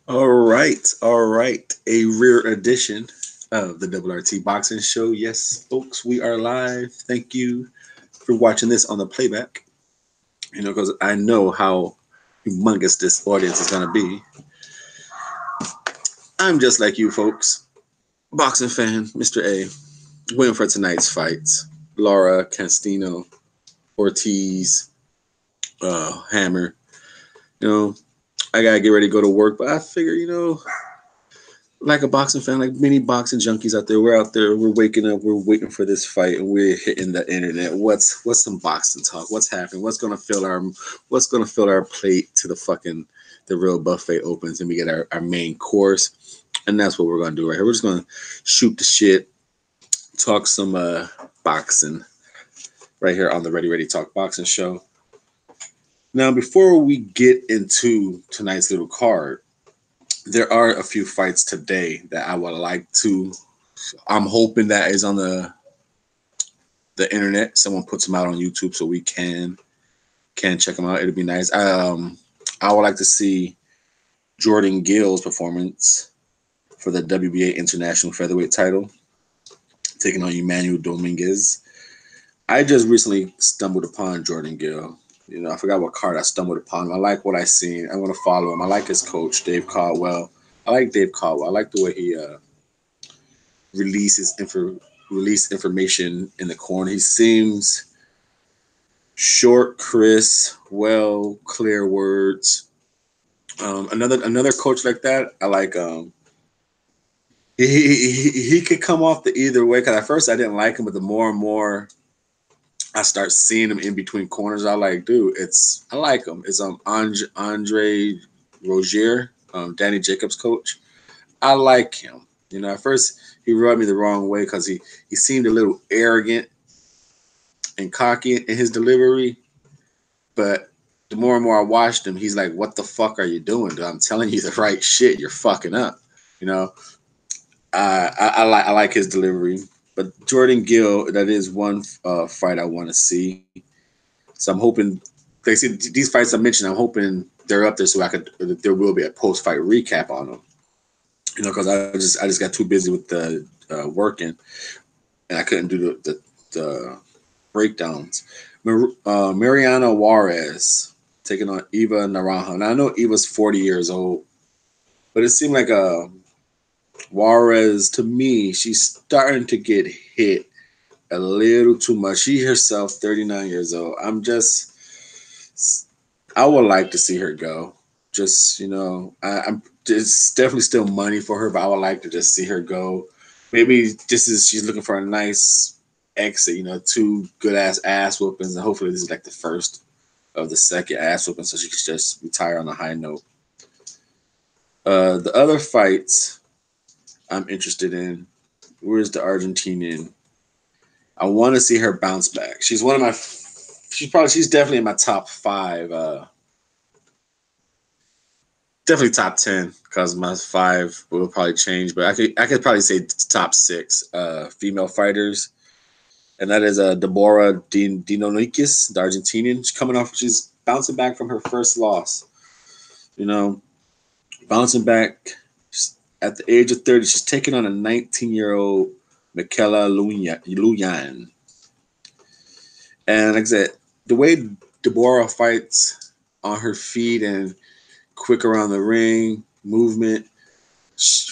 All right. A rare edition of the RRT Boxing Show. Yes, folks, we are live. Thank you for watching this on the playback. Because I know how humongous this audience is going to be. I'm just like you, folks. Boxing fan, Mr.A. Waiting for tonight's fights. Laura, Castino, Ortiz, Hammer. You know, I got to get ready to go to work, but I figure, like a boxing fan, like many boxing junkies out there, we're out there, we're waking up, we're waiting for this fight, and we're hitting the internet. What's some boxing talk? What's happening? What's gonna fill our plate to the real buffet opens and we get our main course, and that's what we're gonna do right here. We're just gonna shoot the shit, talk some boxing right here on the Ready Talk Boxing Show. Now, before we get into tonight's little card, there are a few fights today that I would like to. I'm hoping that is on the internet. Someone puts them out on YouTube so we can check them out. It'd be nice. I would like to see Jordan Gill's performance for the WBA International Featherweight title, taking on Emmanuel Dominguez. I just recently stumbled upon Jordan Gill. I forgot what card I stumbled upon. I like what I seen. I'm gonna follow him. I like his coach, Dave Caldwell. I like Dave Caldwell. I like the way he releases release information in the corner. He seems short, crisp, well, clear words. Another coach like that, I like. He could come off the either way. Because at first I didn't like him, but the more and more I start seeing him in between corners, I like, dude. I like him. It's Andre Rozier, Danny Jacobs' coach. I like him. At first he rubbed me the wrong way because he seemed a little arrogant and cocky in his delivery. But the more and more I watched him, he's like, "What the fuck are you doing, dude? I'm telling you the right shit. You're fucking up." You know, I like his delivery. But Jordan Gill, that is one fight I want to see. So I'm hoping, like I see these fights I mentioned, I'm hoping they're up there so there will be a post fight recap on them. Because I just got too busy with the working, and I couldn't do the breakdowns. Mariana Juarez taking on Eva Naranjo. Now I know Eva's 40 years old, but it seemed like Juarez, to me, she's starting to get hit a little too much. She herself, 39 years old. I would like to see her go. Just, I'm it's definitely still money for her, but I would like to just see her go. Maybe she's looking for a nice exit, two good ass whoopings, and hopefully this is like the first of the second ass whooping, so she can just retire on a high note. The other fights I'm interested in. Where's the Argentinian? I want to see her bounce back. She's one of my. She's definitely in my top five. Definitely top 10 because my five will probably change, but I could probably say top six female fighters, and that is Deborah Dinonikis, the Argentinian. She's bouncing back from her first loss. You know, bouncing back at the age of 30. She's taking on a 19-year-old Michaela Luyan. And like I said, the way Deborah fights on her feet and quick around the ring, movement,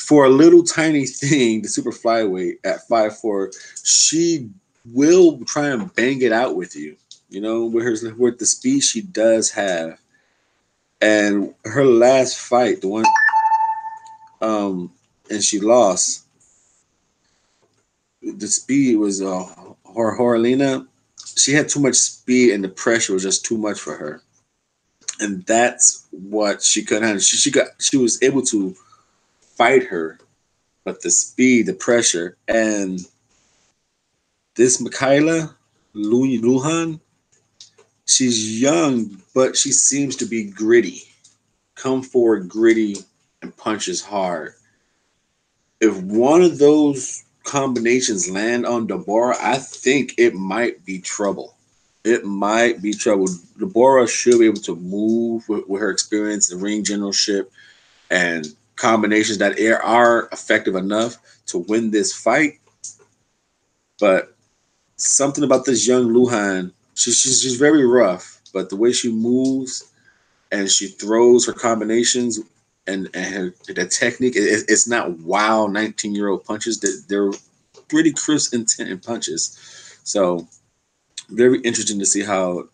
for a little tiny thing, the super flyweight at 5'4", she will try and bang it out with you. With the speed she does have. And her last fight, the one, and she lost. The speed was Horlina. She had too much speed, and the pressure was just too much for her. And that's what she couldn't handle. She was able to fight her, but the speed, the pressure, and this Michaela Lujan, she's young, but she seems to be gritty. Come forward gritty and punches hard. If one of those combinations land on Deborah, I think it might be trouble. It might be trouble. Deborah should be able to move with her experience, the ring generalship, and combinations that are effective enough to win this fight. But something about this young Luhan, she's very rough, but the way she moves and she throws her combinations and the technique, it's not wild 19-year-old punches. They're pretty crisp intent punches. So very interesting to see how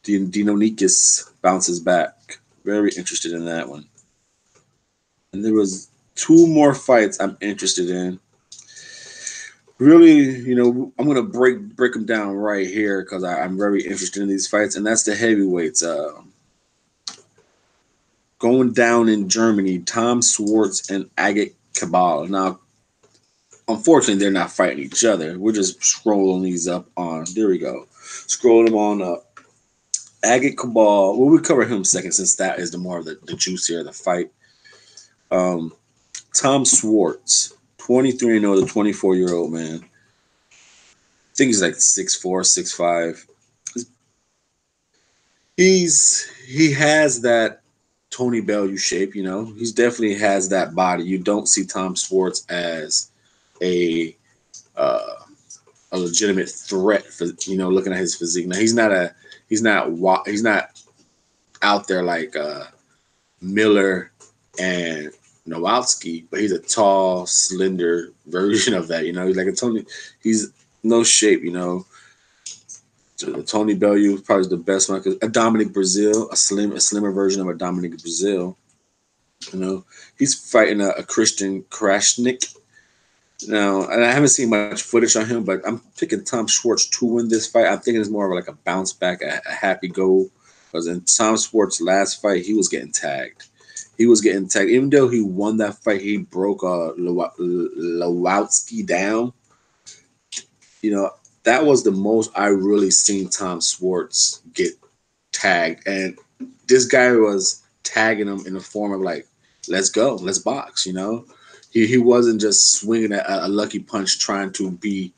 Dinonikis bounces back. Very interested in that one. And there was 2 more fights I'm interested in. Really, you know, I'm gonna break them down right here because I'm very interested in these fights, and that's the heavyweights. Going down in Germany, Tom Schwartz and Agit Kabal. Now, unfortunately, they're not fighting each other. We're just scrolling these up on. There we go. Scroll them on up. Agit Kabal. Well, we'll cover him second since that is the more of the juice here of the fight. Tom Schwartz, 23-0, the 24-year-old man. I think he's like 6'4", 6'5". He has that Tony Bellew shape, you know. He definitely has that body. You don't see Tom Schwartz as a legitimate threat for, you know, looking at his physique. Now he's not out there like Miller and Nowalski, but he's a tall, slender version of that. You know, he's like a Tony. He's no shape. You know, so Tony Bellew is probably the best one. A Dominic Brazil, a slimmer version of a Dominic Brazil. You know, he's fighting a Christian Krasnick. Now, and I haven't seen much footage on him, but I'm picking Tom Schwartz to win this fight. I'm thinking it's more of like a bounce back, a happy go. Because in Tom Schwartz's last fight, he was getting tagged. Even though he won that fight, he broke Lowowski down. You know, that was the most I really seen Tom Schwartz get tagged. And this guy was tagging him in the form of like, let's go, let's box, you know. He wasn't just swinging a lucky punch trying to be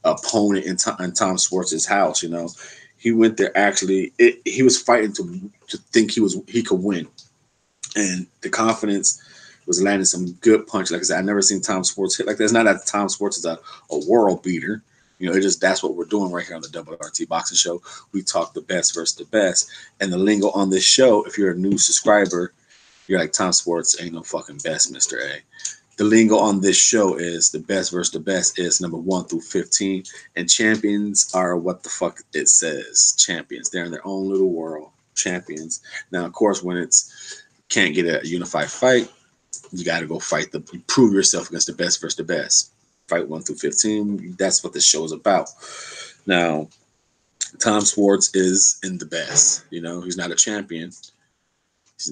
opponent in Tom Schwartz's house, you know. He went there actually. He was fighting to think he could win, and the confidence was landing some good punch. Like I said, I never seen Tom Schwartz hit like that. It's not that Tom Schwartz is a world beater, you know. It just that's what we're doing right here on the RRT Boxing Show. We talk the best versus the best, and the lingo on this show. If you're a new subscriber, you're like Tom Schwartz ain't no fucking best, Mr. A. The lingo on this show is the best versus the best is number 1 through 15. And champions are what the fuck it says. Champions. They're in their own little world. Champions. Now, of course, when it's can't get a unified fight, you got to go fight you prove yourself against the best versus the best. Fight 1 through 15. That's what this show is about. Now, Tom Schwartz is in the best. You know, he's not a champion. He's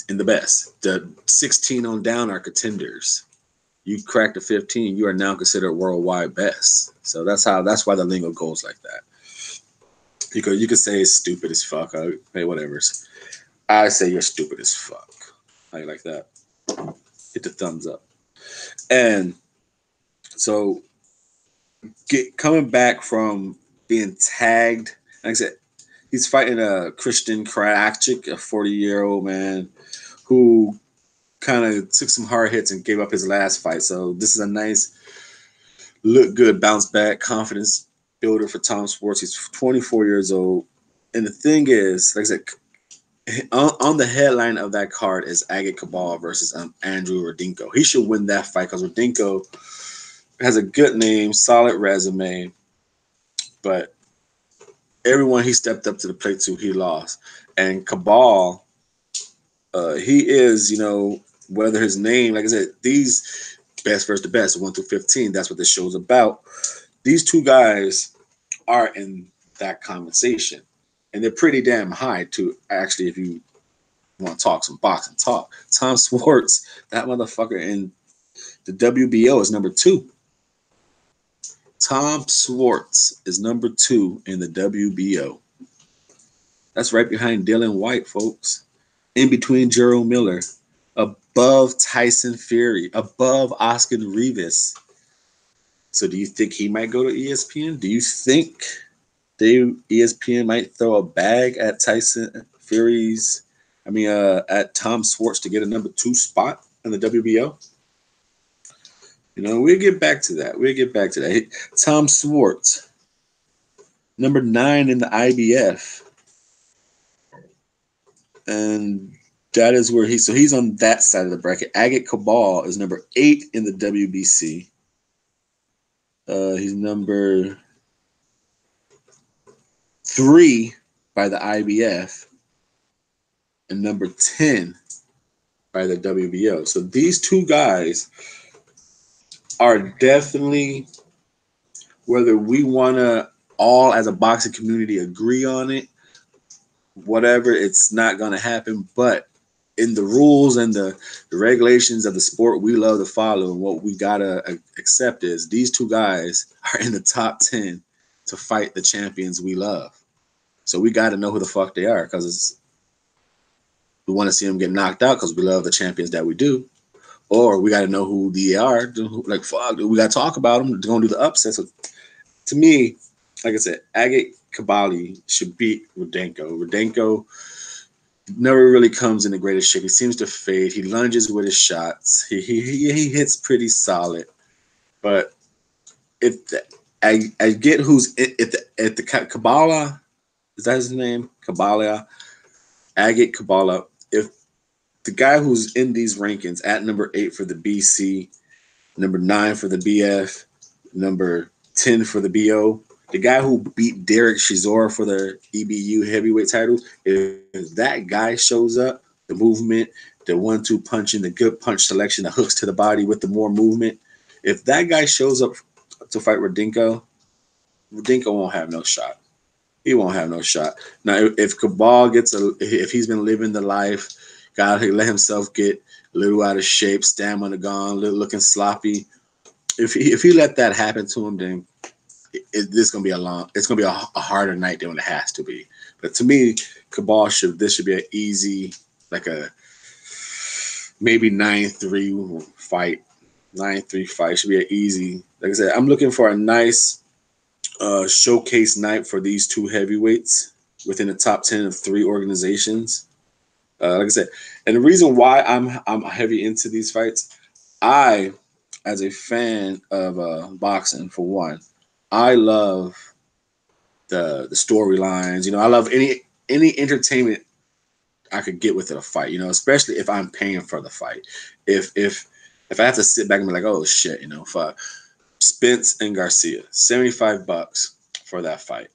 in the best. The 16 on down are contenders. You crack the 15, you are now considered worldwide best. So that's why the lingo goes like that. Because you could say it's stupid as fuck. Hey, whatever. I say you're stupid as fuck. How you like that? Hit the thumbs up. And so coming back from being tagged, like I said, he's fighting a Christian Krajcik, a 40-year-old man who kind of took some hard hits and gave up his last fight. So this is a nice, look good, bounce back, confidence builder for Tom Schwartz. He's 24 years old. And the thing is, like I said, on the headline of that card is Agit Kabal versus Andrew Rodinko. He should win that fight because Rodinko has a good name, solid resume, but everyone he stepped up to the plate to, he lost. And Kabal, he is, you know, whether his name, like I said, these best versus the best, 1 through 15, that's what this show's about. These two guys are in that conversation. And they're pretty damn high, too, actually, if you want to talk some boxing talk. Tom Schwartz, that motherfucker in the WBO is number 2. Tom Schwartz is number 2 in the WBO. That's right behind Dylan White, folks. In between Gerald Miller. Above Tyson Fury. Above Oscar Rivas. So do you think he might go to ESPN? Do you think ESPN might throw a bag at Tyson Fury's at Tom Schwartz to get a number 2 spot in the WBO. We'll get back to that. Tom Schwartz, number 9 in the IBF. And that is where he's on that side of the bracket. Agate Cabal is number 8 in the WBC. He's number 3 by the IBF and number 10 by the WBO. So these two guys are definitely, whether we want to all as a boxing community agree on it, whatever, it's not going to happen. But in the rules and the regulations of the sport we love to follow, and what we got to accept is these two guys are in the top 10 to fight the champions we love. So we got to know who the fuck they are, because we want to see them get knocked out because we love the champions that we do. Or we got to know who they are. Like, fuck, we got to talk about them. They're going to do the upset. So to me, like I said, Agate Cabali should beat Rudenko. Rudenko never really comes in the greatest shape. He seems to fade. He lunges with his shots. He hits pretty solid. But I get who's at the Kabbalah. Is that his name? Kabbalah. Agate Kabbalah. If the guy who's in these rankings at number 8 for the BC, number 9 for the BF, number 10 for the BO, the guy who beat Derek Chisora for the EBU heavyweight title, if that guy shows up, the movement, the 1-2 punching, the good punch selection, the hooks to the body with the more movement, if that guy shows up to fight Rudenko won't have no shot. He won't have no shot. Now, if Cabal if he's been living the life, gotta let himself get a little out of shape, stamina gone, looking sloppy. If he let that happen to him, then it's gonna be a harder night than it has to be. But to me, Cabal should be an easy, like a maybe 9-3 fight. 9-3 fight should be an easy. Like I said, I'm looking for a nice showcase night for these two heavyweights within the top 10 of 3 organizations. Like I said, and the reason why I'm heavy into these fights, I, as a fan of boxing, for one, I love the storylines. I love any entertainment I could get within a fight. Especially if I'm paying for the fight. If I have to sit back and be like, oh shit, fuck. Spence and Garcia, $75 for that fight.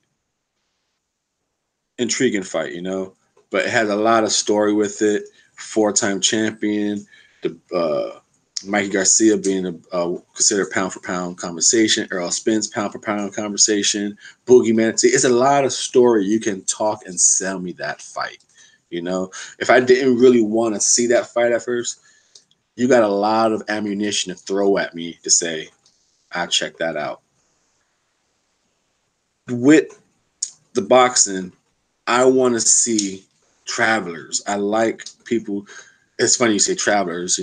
Intriguing fight, but it has a lot of story with it. 4-time champion, Mikey Garcia being considered pound for pound conversation, Errol Spence pound for pound conversation, Boogeyman. See, it's a lot of story. You can talk and sell me that fight. If I didn't really want to see that fight at first, you got a lot of ammunition to throw at me to say, I'll check that out. With the boxing, I want to see travelers. I like people. It's funny you say travelers,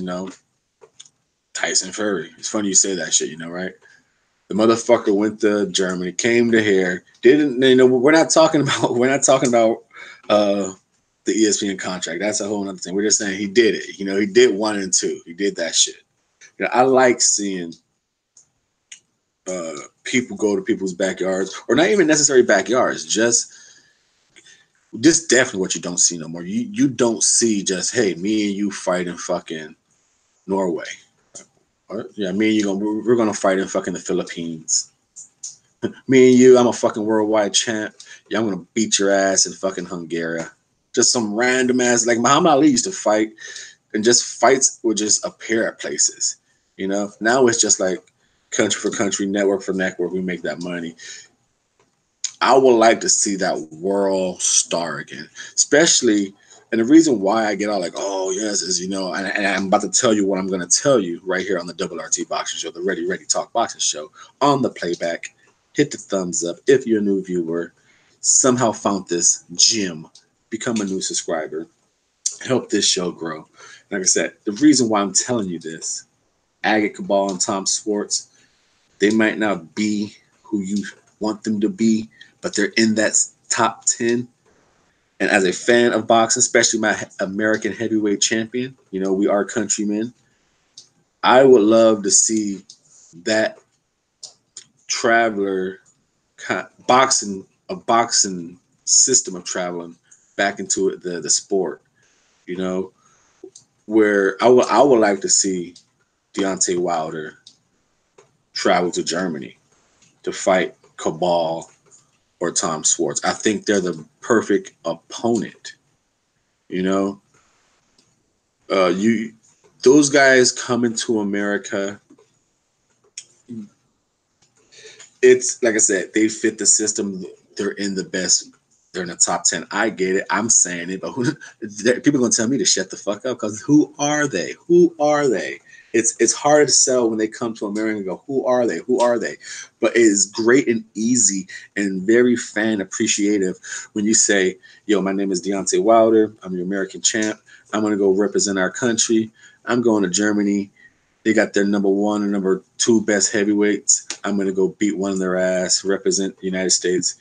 Tyson Fury. It's funny you say that shit, right? The motherfucker went to Germany, came to here, didn't, we're not talking about the ESPN contract. That's a whole other thing. We're just saying he did it. He did 1 and 2. He did that shit. I like seeing people go to people's backyards, or not even necessarily backyards, just definitely what you don't see no more. You don't see just, hey, me and you fight in fucking Norway. Or, yeah, me and you we're gonna fight in fucking the Philippines. Me and you, I'm a fucking worldwide champ. Yeah, I'm gonna beat your ass in fucking Hungary. Just some random ass, like Muhammad Ali used to fight, and just fights would just appear at places. Now it's just like country for country, network for network, we make that money. I would like to see that world star again, especially, and the reason why I get all like, oh yes, is and I'm about to tell you what I'm going to tell you right here on the RRT Boxing Show, the Ready Talk Boxing Show, on the playback. Hit the thumbs up if you're a new viewer, somehow found this gem, become a new subscriber, help this show grow. Like I said, the reason why I'm telling you this, Agate Cabal and Tom Schwartz, they might not be who you want them to be, but they're in that top 10. And as a fan of boxing, especially my American heavyweight champion, you know, we are countrymen. I would love to see that traveler boxing system of traveling back into it, the sport, you know, where I would like to see Deontay Wilder travel to Germany to fight Cabal or Tom Schwartz. I think they're the perfect opponent. You know, those guys coming to America. It's like I said, they fit the system. They're in the best. They're in the top 10. I get it. I'm saying it, but people are gonna tell me to shut the fuck up because who are they? Who are they? It's harder to sell when they come to America and go, who are they? Who are they? But it is great and easy and very fan appreciative when you say, yo, my name is Deontay Wilder. I'm your American champ. I'm going to go represent our country. I'm going to Germany. They got their number 1 and number 2 best heavyweights. I'm going to go beat one of their ass, represent the United States,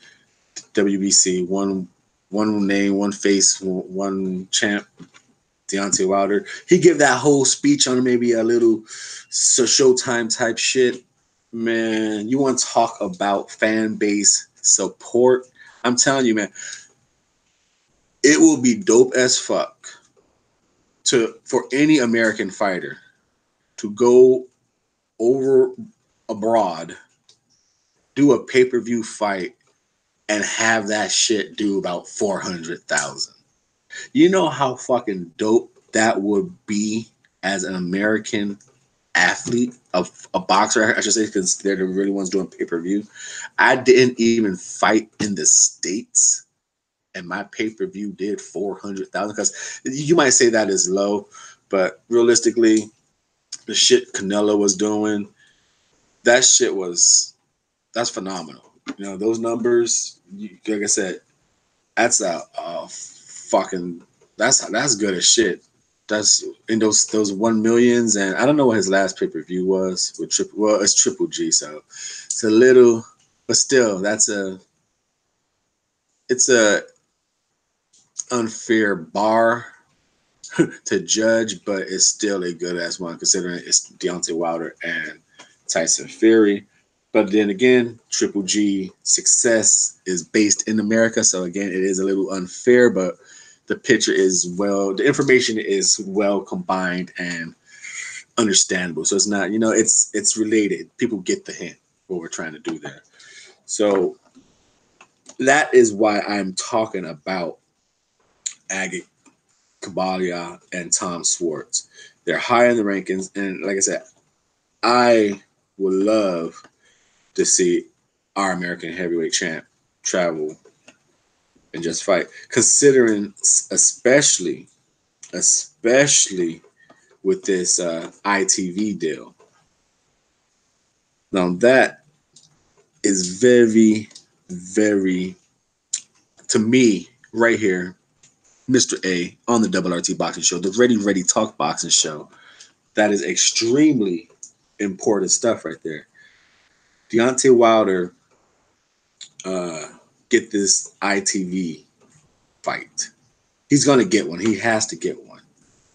WBC, one name, one face, one champ. Deontay Wilder, he give that whole speech on maybe a little Showtime type shit. Man, you want to talk about fan base support? I'm telling you, man, it will be dope as fuck for any American fighter to go over abroad, do a pay-per-view fight, and have that shit do about 400,000. You know how fucking dope that would be as an American athlete, a boxer, I should say, because they're the really ones doing pay-per-view. I didn't even fight in the States, and my pay-per-view did 400,000. Because you might say that is low, but realistically, the shit Canelo was doing, that's phenomenal. You know, those numbers, like I said, that's that's good as shit. That's in those 1 millions, and I don't know what his last pay-per-view was with it's Triple G, so it's a little, but still, it's a unfair bar to judge, but it's still a good ass one considering it's Deontay Wilder and Tyson Fury. But then again, Triple G success is based in America, so again, it is a little unfair, but the the information is well combined and understandable. So it's not, it's related. People get the hint what we're trying to do there. So that is why I'm talking about Agate Kabalia and Tom Schwartz. They're high in the rankings, and like I said, I would love to see our American heavyweight champ travel and just fight, considering especially with this ITV deal. Now that is very, very, to me, right here, Mr.A on the RRT Boxing Show, the Ready Talk Boxing Show. That is extremely important stuff right there. Deontay Wilder get this ITV fight. He's going to get one. He has to get one.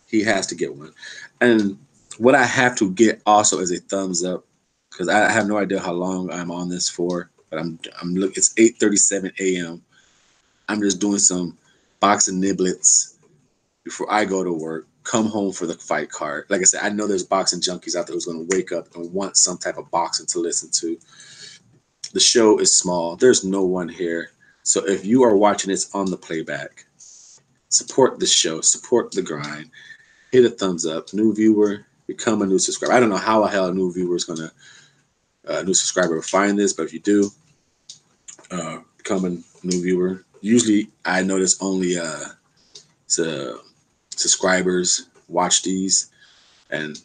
He has to get one. And what I have to get also is a thumbs up, because I have no idea how long I'm on this for, but I'm looking. It's 8:37 a.m. I'm just doing some boxing niblets before I go to work, come home for the fight card. Like I said, I know there's boxing junkies out there who's going to wake up and want some type of boxing to listen to. The show is small. There's no one here. So if you are watching this on the playback, support the show, support the grind, hit a thumbs up, new viewer, become a new subscriber. I don't know how the hell a new viewer is going to, new subscriber will find this, but if you do, become a new viewer. Usually I notice only subscribers watch these, and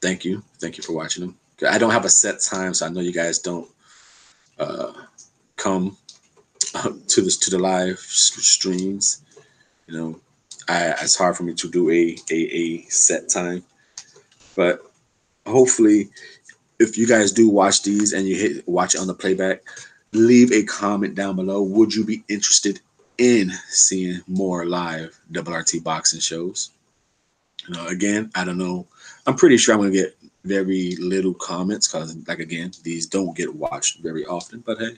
thank you for watching them. I don't have a set time, so I know you guys don't come to the live streams. You know, it's hard for me to do a set time, but hopefully, if you guys do watch these and you watch it on the playback, leave a comment down below. Would you be interested in seeing more live RRT boxing shows. Again, I don't know. I'm pretty sure I'm gonna get very little comments because, like, again, these don't get watched very often. But hey,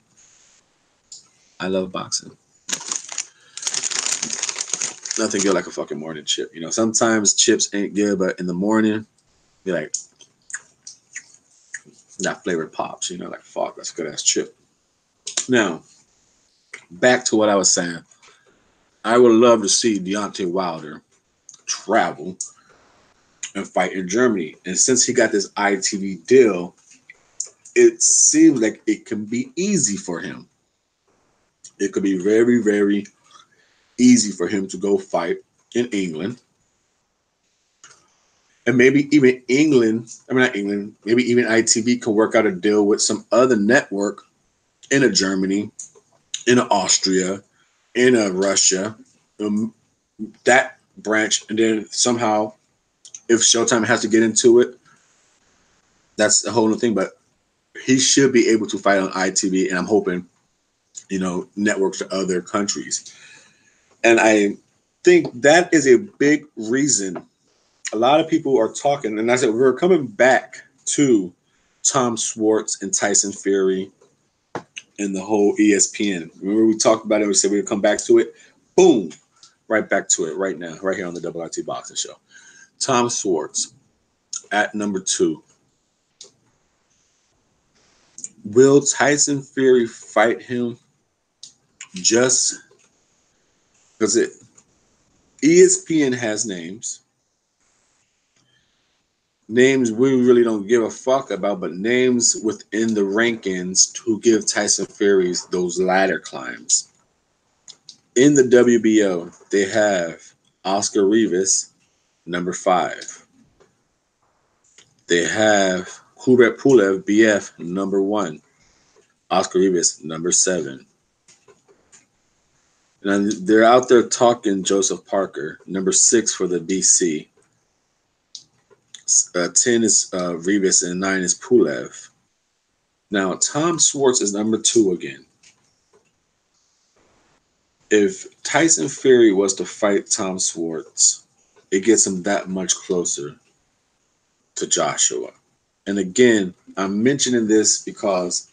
I love boxing. Nothing good like a fucking morning chip. Sometimes chips ain't good, but in the morning, you're like, that flavor pops. Like, fuck, that's a good ass chip. Now, back to what I was saying. I would love to see Deontay Wilder travel and fight in Germany. And since he got this ITV deal, it seems like it can be easy for him. It could be very, very easy for him to go fight in England. And maybe even maybe even ITV can work out a deal with some other network in a Germany, in a Austria, in a Russia, that branch. And then somehow, if Showtime has to get into it, that's a whole other thing. But he should be able to fight on ITV, and I'm hoping, networks to other countries. And I think that is a big reason. A lot of people are talking, and I said we're coming back to Tom Schwartz and Tyson Fury and the whole ESPN. Remember we talked about it, we said we'd come back to it. Boom. Right back to it right now, right here on the RRT Boxing Show. Tom Schwartz at number 2. Will Tyson Fury fight him just because ESPN has names we really don't give a fuck about, but names within the rankings who give Tyson Fury's those ladder climbs. In the WBO, they have Oscar Rivas, number 5. They have Kubrat Pulev, BF, number 1. Oscar Rivas, number 7. And they're out there talking Joseph Parker, number 6 for the DC. 10 is Rivas and 9 is Pulev. Now, Tom Schwartz is number 2 again. If Tyson Fury was to fight Tom Schwartz, it gets him that much closer to Joshua. And again, I'm mentioning this because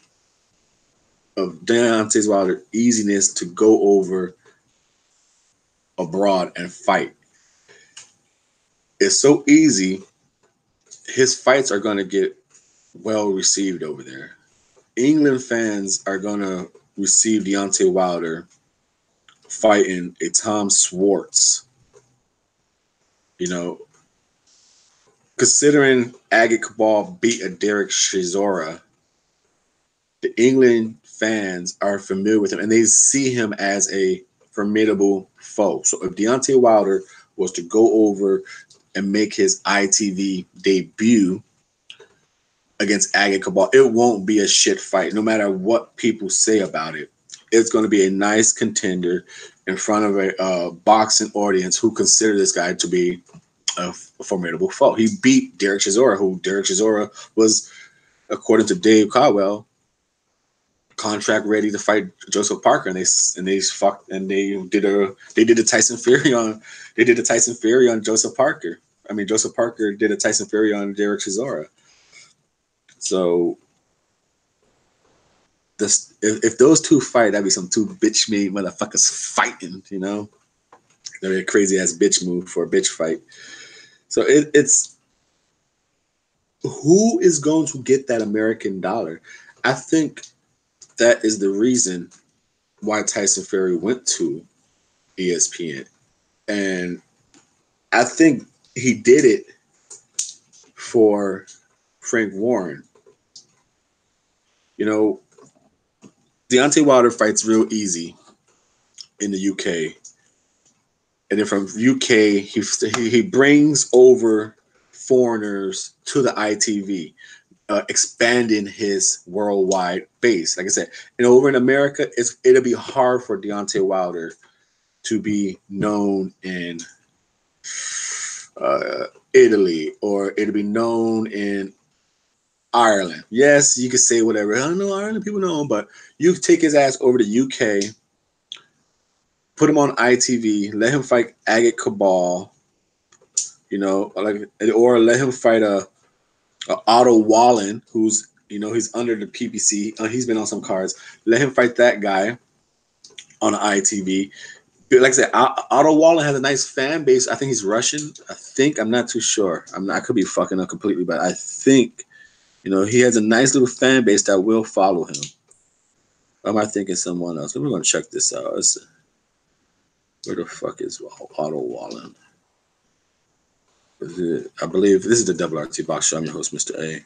of Deontay Wilder's easiness to go over abroad and fight. It's so easy. His fights are going to get well received over there. England fans are going to receive Deontay Wilder fighting a Tom Schwartz. Considering Agit Kabal beat a Derek Chisora, the England fans are familiar with him and they see him as a formidable foe. So if Deontay Wilder was to go over and make his ITV debut against Agit Kabal, it won't be a shit fight. No matter what people say about it, it's going to be a nice contender in front of a boxing audience who consider this guy to be a formidable foe. He beat Derek Chisora, who Derek Chisora was, according to Dave Caldwell, contract ready to fight Joseph Parker, and they did a Tyson Fury on Joseph Parker. I mean, Joseph Parker did a Tyson Fury on Derek Chisora. So if those two fight, that'd be some two bitch made motherfuckers fighting, That'd be a crazy ass bitch move for a bitch fight. So it's who is going to get that American dollar? I think that is the reason why Tyson Fury went to ESPN. And I think he did it for Frank Warren. Deontay Wilder fights real easy in the UK. And then from UK, he brings over foreigners to the ITV, expanding his worldwide base. Like I said, over in America, it'll be hard for Deontay Wilder to be known in Italy, or it'll be known in Ireland. Yes, you could say whatever. I don't know, Ireland people know him, but you take his ass over to UK put him on ITV, let him fight Agate Cabal, you know, like, or let him fight a Otto Wallen, who's, you know, he's under the PBC. He's been on some cards. Let him fight that guy on ITV. Like I said, Otto Wallen has a nice fan base. I think he's Russian. I'm not too sure. I could be fucking up completely, but I think, you know, he has a nice little fan base that will follow him. Or am I thinking someone else? We're gonna check this out. Where the fuck is Otto Wallen? I believe this is the RRT Boxing Show. I'm your host, Mr.A.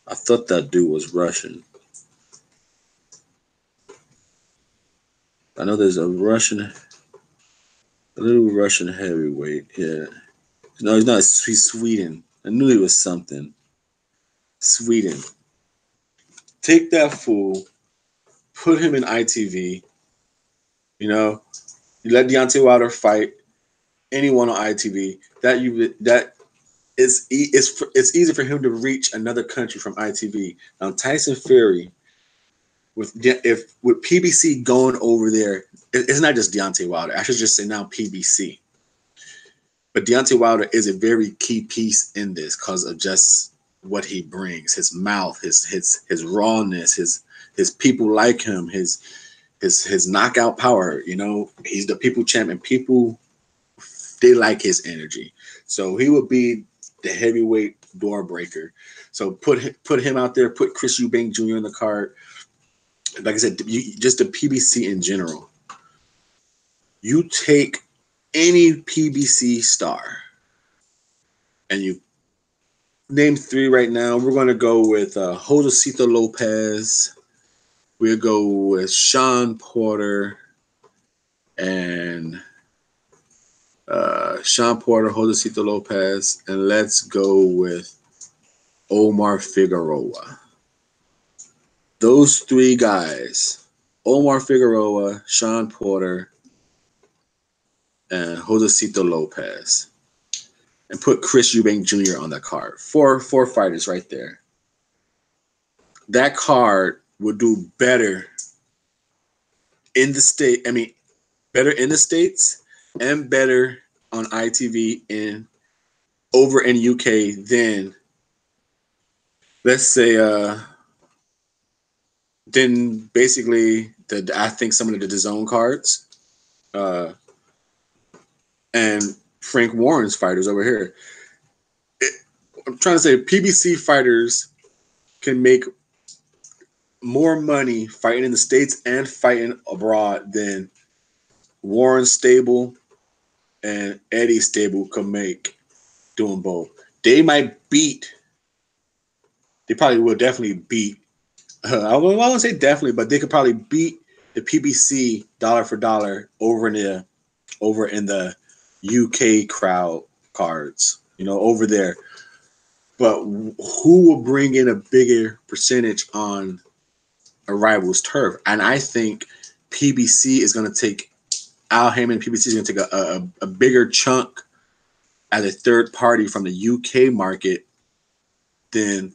I thought that dude was Russian. I know there's a little Russian heavyweight. Yeah. No, he's not. He's Sweden. I knew he was something. Sweden. Take that fool, put him in ITV. You know, you let Deontay Wilder fight anyone on ITV. It's easy for him to reach another country from ITV. Now Tyson Fury, with PBC going over there, it's not just Deontay Wilder. I should just say now PBC. But Deontay Wilder is a very key piece in this because of just what he brings, his mouth, his rawness, his people like him, his knockout power. You know, he's the people champion. People, they like his energy. So he would be the heavyweight door breaker. So put him out there. Put Chris Eubank Jr. in the card. Like I said, just the PBC in general. You take any PBC star, and you name 3 right now. We're going to go with Josecito Lopez. We'll go with Sean Porter and Josecito Lopez, and let's go with Omar Figueroa. Those 3 guys, Omar Figueroa, Sean Porter, and Josecito Lopez. And put Chris Eubank Jr. on that card. Four fighters right there. That card would do better in the state. I mean, better in the States and better on ITV over in UK than, let's say, then basically I think some of the DAZN cards, and Frank Warren's fighters over here. I'm trying to say PBC fighters can make more money fighting in the States and fighting abroad than Warren stable and Eddie stable can make doing both. They probably will definitely beat, I won't say definitely, but they could probably beat the PBC dollar for dollar over in the UK crowd cards, you know, over there. But who will bring in a bigger percentage on a rival's turf? And I think PBC is going to take, Al Haymon, PBC is going to take a bigger chunk as a third party from the UK market than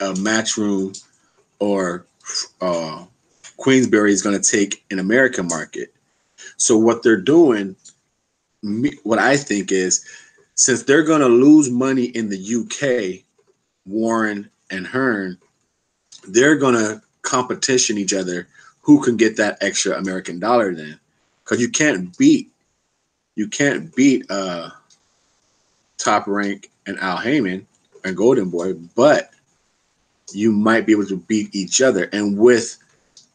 a Matchroom or Queensberry is going to take an American market. So what they're doing, what I think is, since they're going to lose money in the UK, Warren and Hearn, they're going to competition each other who can get that extra American dollar then. Because you can't beat Top Rank and Al Haymon and Golden Boy, but you might be able to beat each other. And with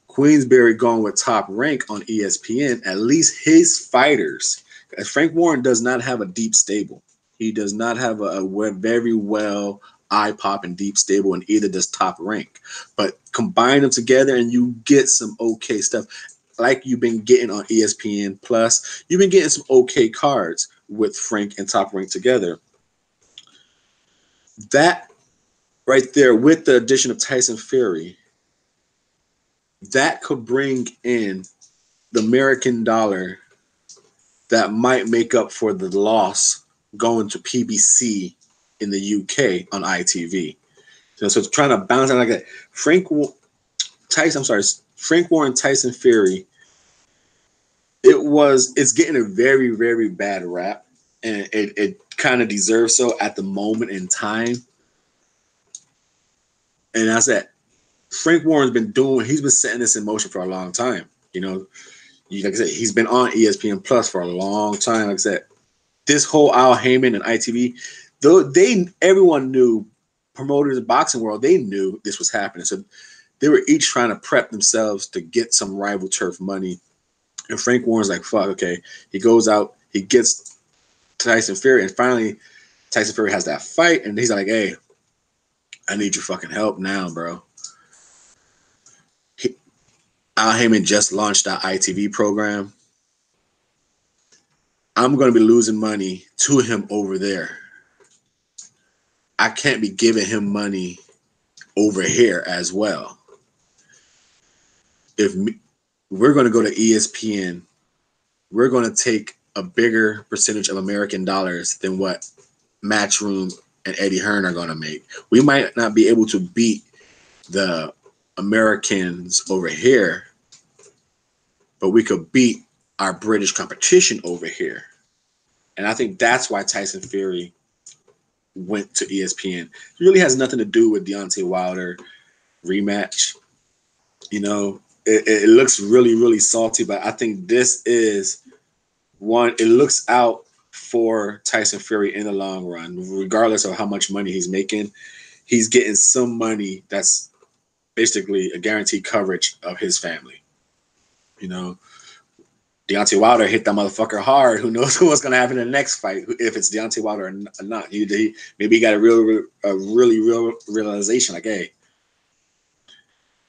Queensberry going with Top Rank on ESPN, at least his fighters, as Frank Warren does not have a deep stable. He does not have a very well eye-popping deep stable, and either does Top Rank. But combine them together and you get some okay stuff. Like you've been getting on ESPN Plus. You've been getting some okay cards with Frank and Top Rank together. That right there, with the addition of Tyson Fury, that could bring in the American dollar that might make up for the loss going to PBC in the UK on ITV. So it's trying to balance out like that. Frank Warren, Tyson Fury, it's getting a very, very bad rap, and it kind of deserves so at the moment in time. And that's that. Frank Warren's he's been setting this in motion for a long time. You know, like I said, he's been on ESPN Plus for a long time. Like I said, this whole Al Heyman and ITV, though everyone knew, promoters in the boxing world, they knew this was happening. So they were each trying to prep themselves to get some rival turf money. And Frank Warren's like, fuck, okay. He goes out, he gets Tyson Fury, and finally Tyson Fury has that fight, and he's like, hey, I need your fucking help now, bro. Al Heyman just launched that ITV program. I'm going to be losing money to him over there. I can't be giving him money over here as well. We're going to go to ESPN, we're going to take a bigger percentage of American dollars than what Matchroom and Eddie Hearn are going to make. We might not be able to beat the Americans over here, but we could beat our British competition over here. And I think that's why Tyson Fury went to ESPN. It really has nothing to do with Deontay Wilder rematch. You know, it looks really, really salty, but I think this is one, it looks out for Tyson Fury in the long run, regardless of how much money he's making. He's getting some money that's basically a guaranteed coverage of his family. You know, Deontay Wilder hit that motherfucker hard. Who knows what's going to happen in the next fight, if it's Deontay Wilder or not. Maybe he got a really real realization, like, hey,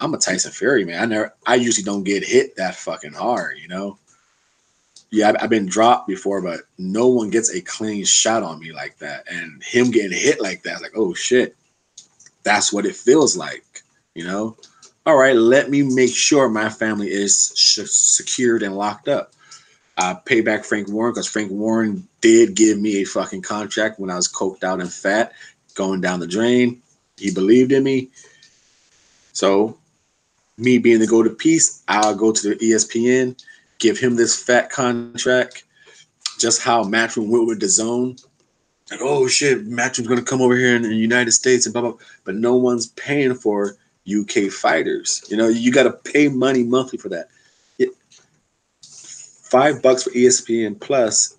I'm a Tyson Fury, man. I usually don't get hit that fucking hard, you know? Yeah, I've been dropped before, but no one gets a clean shot on me like that. And him getting hit like that, like, oh shit, that's what it feels like, you know? All right, let me make sure my family is secured and locked up. I pay back Frank Warren because Frank Warren did give me a fucking contract when I was coked out and fat, going down the drain. He believed in me. So me being the go to peace, I'll go to the ESPN, give him this fat contract, just how Matchroom went with DAZN. Like, oh shit, Matchroom's going to come over here in the United States and blah, blah, but no one's paying for UK fighters. You know, you got to pay money monthly for that. $5 for ESPN Plus.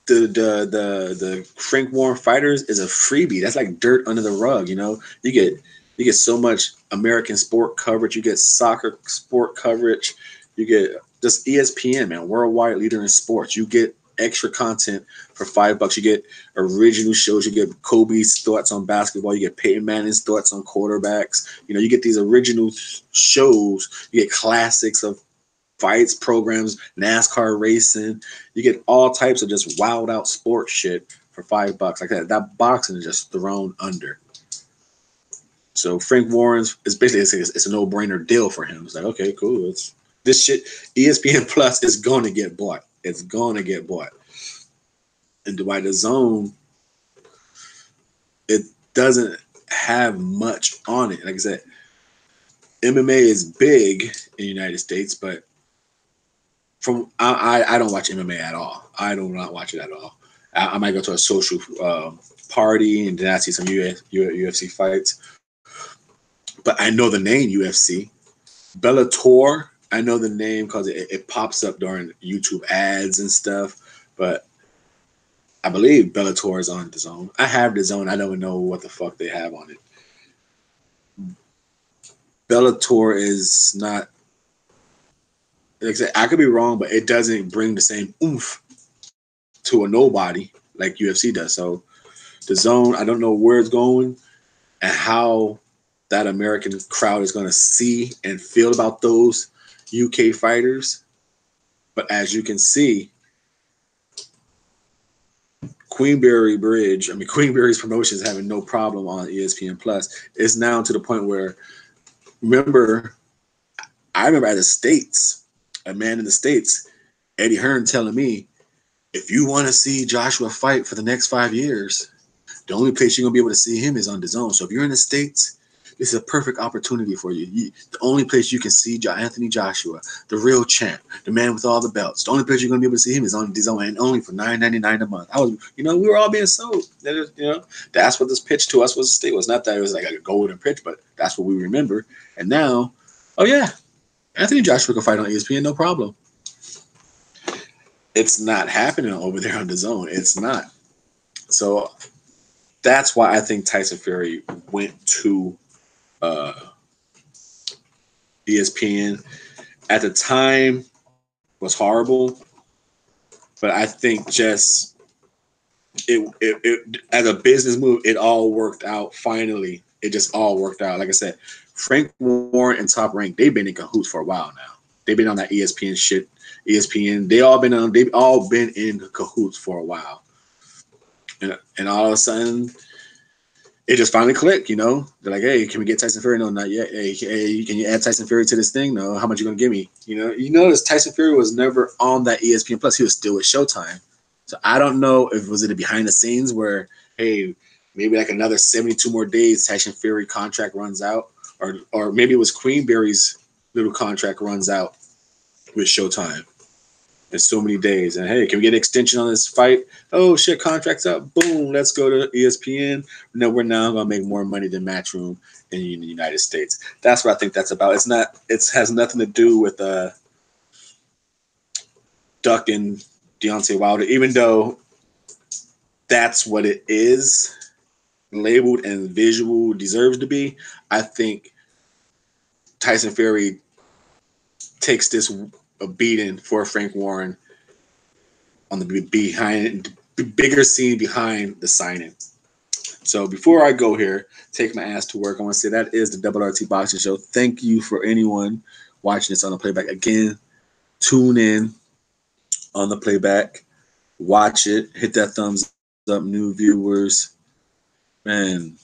The Frank Warren fighters is a freebie. That's like dirt under the rug. You know, you get so much American sport coverage. You get soccer sport coverage. You get just ESPN, man, worldwide leader in sports. You get extra content for $5. You get original shows. You get Kobe's thoughts on basketball. You get Peyton Manning's thoughts on quarterbacks. You know, you get these original shows. You get classics of fights, programs, NASCAR racing. You get all types of just wild out sports shit for $5. Like that. That boxing is just thrown under. So Frank Warren's is basically it's a no-brainer deal for him. It's like, okay, cool. This shit, ESPN Plus is going to get bought. It's going to get bought. And by DAZN, it doesn't have much on it. Like I said, MMA is big in the United States, but I don't watch MMA at all. I do not watch it at all. I might go to a social party and then I see some UFC fights. But I know the name UFC. Bellator, I know the name because it pops up during YouTube ads and stuff. But I believe Bellator is on DAZN. I have DAZN. I don't know what the fuck they have on it. Bellator is not. Like I said, I could be wrong, but it doesn't bring the same oomph to a nobody like UFC does. So DAZN, I don't know where it's going and how that American crowd is going to see and feel about those UK fighters. But as you can see, Queenberry's promotion is having no problem on ESPN Plus. It's now to the point where, I remember at the States, a man in the States, Eddie Hearn, telling me, if you want to see Joshua fight for the next 5 years, the only place you're going to be able to see him is on DAZN. So if you're in the States, This is a perfect opportunity for you. The only place you can see Anthony Joshua, the real champ, the man with all the belts. The only place you're going to be able to see him is on DAZN, and only for $9.99 a month. We were all being sold. That's what this pitch to us was. It was not that it was like a golden pitch, but that's what we remember. And now, oh yeah, Anthony Joshua can fight on ESPN, no problem. It's not happening over there on DAZN. It's not. So that's why I think Tyson Fury went to ESPN. At the time, was horrible, but I think just it as a business move, it all worked out. Finally, it just all worked out. Like I said, Frank Warren and Top Rank, they've been in cahoots for a while now. They've been on that ESPN shit. ESPN, they've all been in cahoots for a while. And all of a sudden, it just finally clicked, They're like, hey, can we get Tyson Fury? No, not yet. Hey, can you add Tyson Fury to this thing? No. How much you going to give me? You notice Tyson Fury was never on that ESPN Plus. He was still with Showtime. So I don't know if was it behind the scenes where, hey, maybe like another 72 more days Tyson Fury contract runs out. Or maybe it was Queenberry's little contract runs out with Showtime. In so many days, and hey, can we get an extension on this fight? Oh shit, contract's up. Boom, let's go to ESPN. No, we're now gonna make more money than Matchroom in the United States. That's what I think that's about. It's not. It has nothing to do with ducking Deontay Wilder, even though that's what it is, labeled and visual deserves to be. I think Tyson Fury takes this a beating for Frank Warren on the bigger scene behind the signing. So before I go here, take my ass to work, I want to say that is the RRT Boxing Show. Thank you for anyone watching this on the playback. Again, tune in on the playback, watch it, hit that thumbs up, new viewers. Man,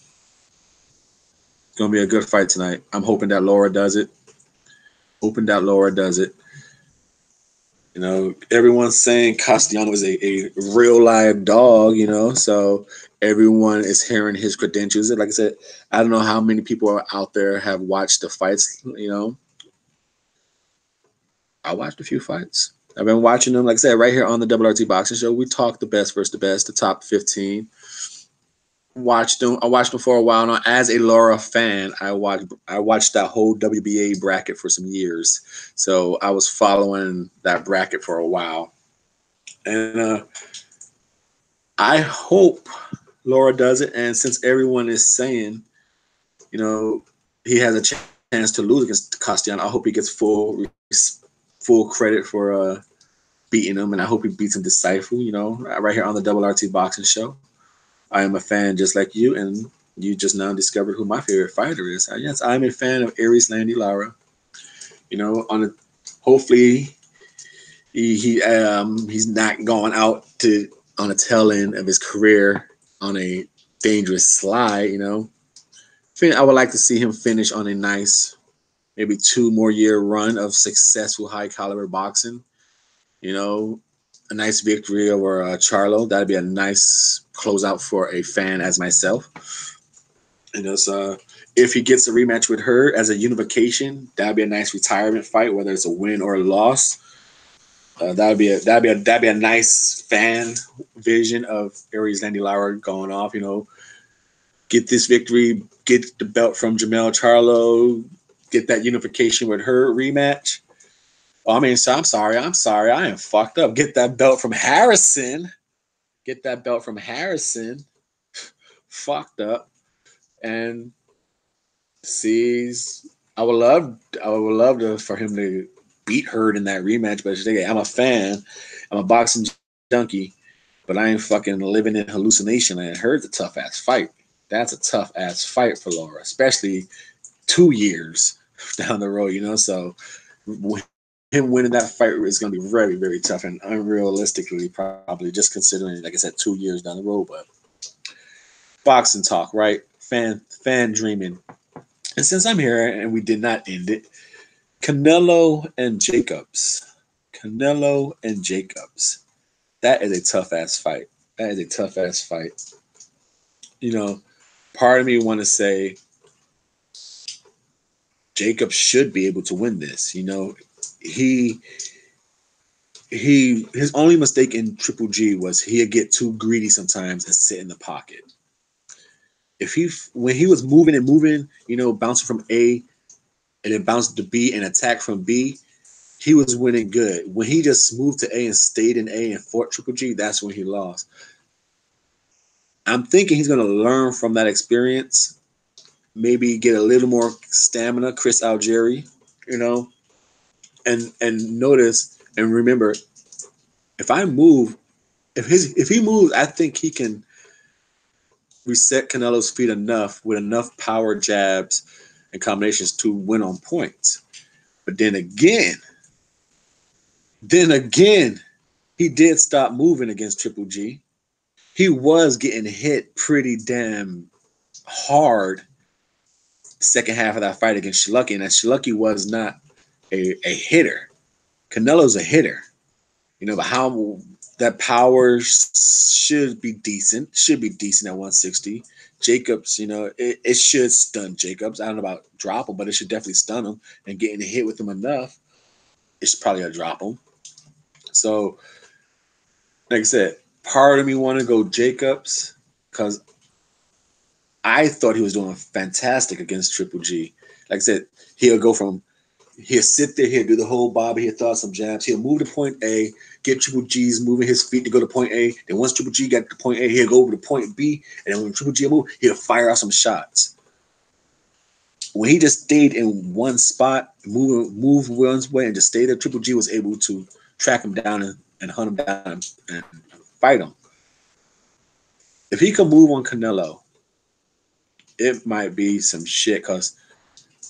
it's going to be a good fight tonight. I'm hoping that Laura does it. Everyone's saying Castellano is a real live dog, so everyone is hearing his credentials. Like I said, I don't know how many people out there have watched the fights, I watched a few fights. I've been watching them, like I said, right here on the RRT Boxing Show. We talk the best versus the best, the top 15. I watched them for a while now. As a Laura fan, I watched that whole WBA bracket for some years. So I was following that bracket for a while. And I hope Laura does it. And since everyone is saying, he has a chance to lose against Castellano, I hope he gets full credit for beating him. And I hope he beats him decisively, right here on the RRT Boxing Show. I am a fan just like you, and you just now discovered who my favorite fighter is. Yes, I'm a fan of Aries Landy Lara. Hopefully he's not going out on a tail end of his career on a dangerous slide. I would like to see him finish on a nice, maybe 2 more year run of successful high caliber boxing. A nice victory over Charlo. That'd be a nice closeout for a fan as myself. So if he gets a rematch with her as a unification, that'd be a nice retirement fight, whether it's a win or a loss. That'd be a nice fan vision of Aries Landy Lara going off. Get this victory, get the belt from Jamel Charlo, get that unification with her rematch. I'm sorry. I am fucked up. Get that belt from Harrison. Fucked up. And I would love for him to beat Hurd in that rematch. But I'm a fan. I'm a boxing junkie. But I ain't fucking living in hallucination land. Hurd's a tough ass fight. That's a tough ass fight for Laura, especially 2 years down the road. So him winning that fight is going to be very, very tough and unrealistically, probably, just considering, like I said, 2 years down the road. But boxing talk, right? Fan dreaming. And since I'm here and we did not end it, Canelo and Jacobs. That is a tough ass fight. Part of me want to say Jacob should be able to win this. You know, his only mistake in Triple G was he'd get too greedy sometimes and sit in the pocket. When he was moving and moving, you know, bouncing from A and then bounced to B and attack from B, he was winning good. When he just moved to A and stayed in A and fought Triple G, that's when he lost. I'm thinking he's going to learn from that experience, maybe get a little more stamina, Chris Algieri, you know, and notice and remember, if he moves, I think he can reset Canelo's feet enough with enough power jabs and combinations to win on points. But then again, he did stop moving against Triple G. He was getting hit pretty damn hard second half of that fight against Shlucky, and that Shlucky was not a hitter. Canelo's a hitter. You know, but how that power should be decent at 160. Jacobs, you know, it should stun Jacobs. I don't know about drop him, but it should definitely stun him. And getting a hit with him enough, it's probably gonna drop him. So, like I said, part of me want to go Jacobs because I thought he was doing fantastic against Triple G. Like I said, he'll sit there, he'll do the whole bobby, he'll throw some jabs, he'll move to point A, get Triple G's moving his feet to go to point A. Then once Triple G got to point A, he'll go over to point B, and then when Triple G move, he'll fire out some shots. When he just stayed in one spot, move one way, and just stayed there, Triple G was able to track him down and hunt him down and fight him. If he could move on Canelo, it might be some shit because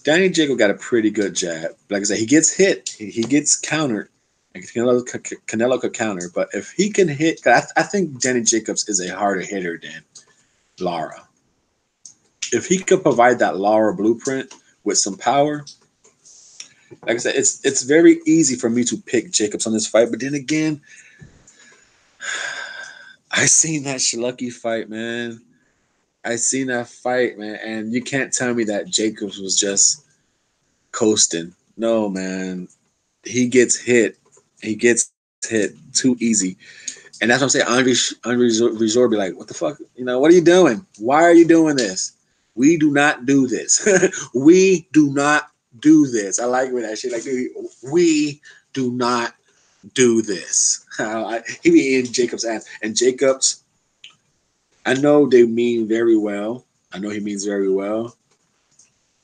Danny Jacob got a pretty good jab. Like I said, he gets hit, he gets countered, and Canelo could counter. But if he can hit, I think Danny Jacobs is a harder hitter than Lara. If he could provide that Lara blueprint with some power, like I said, it's very easy for me to pick Jacobs on this fight. But then again, I seen that Shlucky fight, man. And you can't tell me that Jacobs was just coasting. No, man. He gets hit. He gets hit too easy. And that's what I'm saying. Andre Resor be like, what the fuck? You know, what are you doing? Why are you doing this? We do not do this. We do not do this. I like when that shit like, dude, we do not do this. He be in Jacobs' ass. And Jacobs, I know they mean very well. I know he means very well.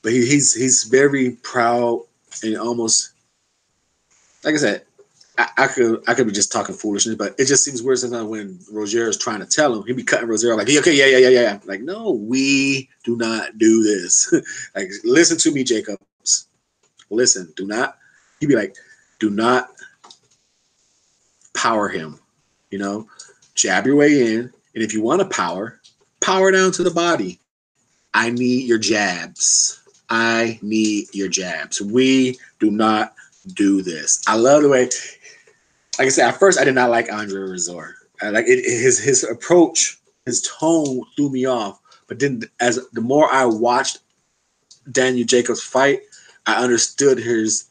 But he's very proud and almost, like I said, I could be just talking foolishness, but it just seems weird sometimes when Rozier is trying to tell him. He be cutting Rozier like, okay, yeah. Like, no, we do not do this. Like, listen to me, Jacobs. Listen, do not. He'd be like, do not power him. You know, jab your way in, and if you want to power down to the body. I need your jabs. I need your jabs. We do not do this. I love the way, like I said, at first I did not like Andre Resor. Like his approach, his tone threw me off. But then the more I watched Daniel Jacobs fight, I understood his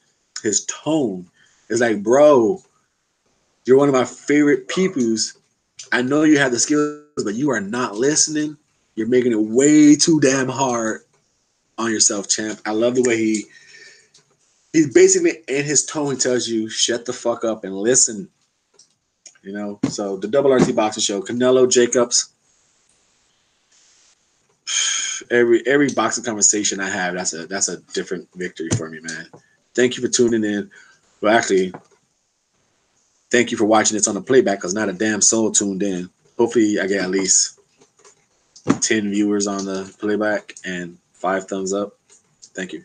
tone. It's like, bro, you're one of my favorite peoples. I know you have the skills, but you are not listening. You're making it way too damn hard on yourself, champ. I love the way he's basically in his tone tells you, shut the fuck up and listen. You know, so the RRT Boxing Show, Canelo Jacobs. Every boxing conversation I have, that's a different victory for me, man. Thank you for tuning in. Well, actually, thank you for watching this on the playback because not a damn soul tuned in. Hopefully, I get at least 10 viewers on the playback and 5 thumbs up. Thank you.